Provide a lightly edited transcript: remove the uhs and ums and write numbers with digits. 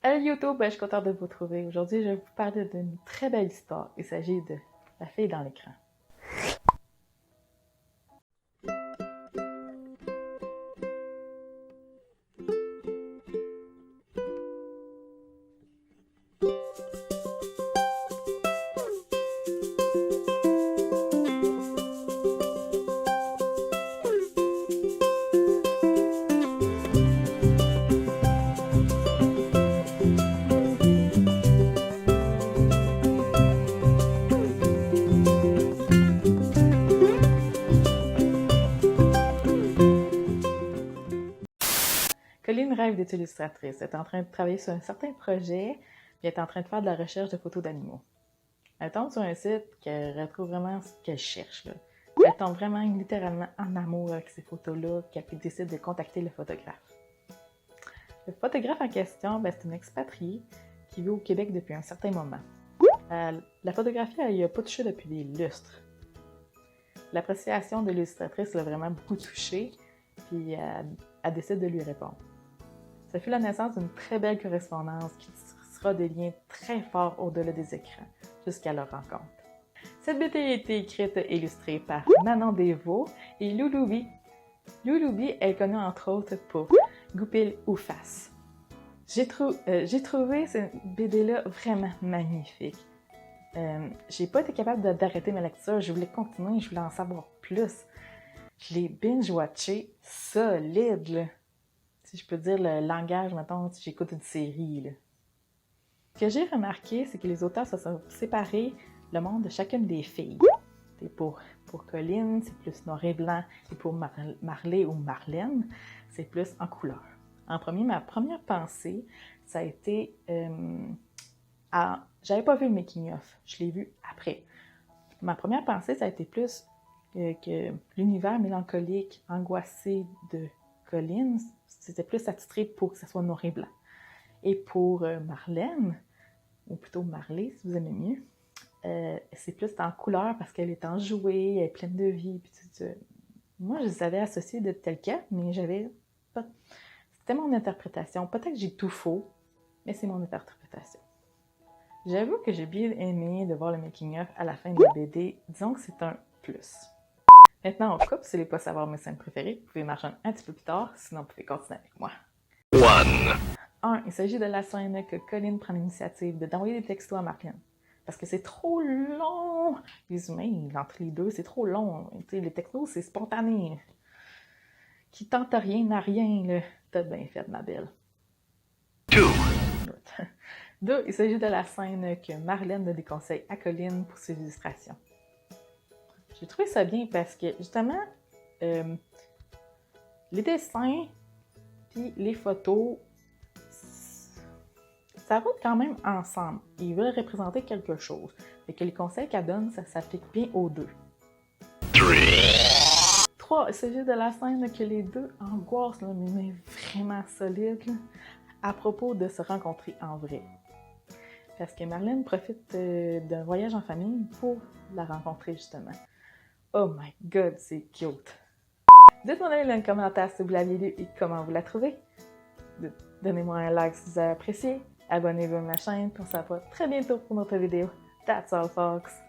Allô YouTube, je suis contente de vous retrouver. Aujourd'hui, je vais vous parler d'une très belle histoire. Il s'agit de La fille dans l'écran. Colline rêve d'être illustratrice. Elle est en train de travailler sur un certain projet, puis elle est en train de faire de la recherche de photos d'animaux. Elle tombe sur un site qu'elle retrouve vraiment ce qu'elle cherche. Là. Elle tombe vraiment littéralement en amour avec ces photos-là, qu'elle décide de contacter le photographe. Le photographe en question, c'est une expatriée qui vit au Québec depuis un certain moment. La photographie, elle n'y a pas touché depuis des lustres. L'appréciation de l'illustratrice l'a vraiment beaucoup touchée, puis elle décide de lui répondre. Ça fut la naissance d'une très belle correspondance qui tissera des liens très forts au-delà des écrans, jusqu'à leur rencontre. Cette BD a été écrite et illustrée par Manon Desvaux et Louloubi. Louloubi est connue entre autres pour Goupil ou Face. J'ai trouvé cette BD-là vraiment magnifique. J'ai pas été capable d'arrêter ma lecture, je voulais continuer, je voulais en savoir plus. Je l'ai binge-watché solide, là. Si je peux dire le langage, mettons, si j'écoute une série, là. Ce que j'ai remarqué, c'est que les auteurs se sont séparés le monde de chacune des filles. Et pour Colline, c'est plus noir et blanc, et pour Marley ou Marlène, c'est plus en couleur. En premier, ma première pensée, ça a été... j'avais pas vu le making-of, je l'ai vu après. Ma première pensée, ça a été plus que l'univers mélancolique, angoissé de Colline, c'était plus attitré pour que ça soit noir et blanc. Et pour Marlène, ou plutôt Marley, si vous aimez mieux, c'est plus en couleur parce qu'elle est enjouée, elle est pleine de vie. Puis moi, je les avais associés de tel cas, mais j'avais pas... C'était mon interprétation. Peut-être que j'ai tout faux, mais c'est mon interprétation. J'avoue que j'ai bien aimé de voir le making-of à la fin de la BD. Disons que c'est un plus. Maintenant, on coupe. Si vous ne voulez pas savoir mes scènes préférées, vous pouvez marcher un petit peu plus tard, sinon vous pouvez continuer avec moi. 1. Il s'agit de la scène que Colline prend l'initiative d'envoyer des textos à Marlène. Parce que c'est trop long! Les humains, entre les deux, c'est trop long. T'sais, les textos, c'est spontané. Qui tente rien n'a rien, là. T'as bien fait, ma belle. 2. Il s'agit de la scène que Marlène donne des conseils à Colline pour ses illustrations. J'ai trouvé ça bien parce que, justement, les dessins puis les photos, ça va quand même ensemble. Ils veulent représenter quelque chose. Et que les conseils qu'elle donne, ça s'applique bien aux deux. 3. Il s'agit de la scène que les deux angoissent, là, mais vraiment solide, là, à propos de se rencontrer en vrai. Parce que Marlène profite d'un voyage en famille pour la rencontrer, justement. Oh my god, c'est cute! Dites-moi dans les commentaires si vous l'avez lu et comment vous la trouvez. Donnez-moi un like si vous avez apprécié. Abonnez-vous à ma chaîne, puis on se revoit très bientôt pour notre vidéo. That's all, folks!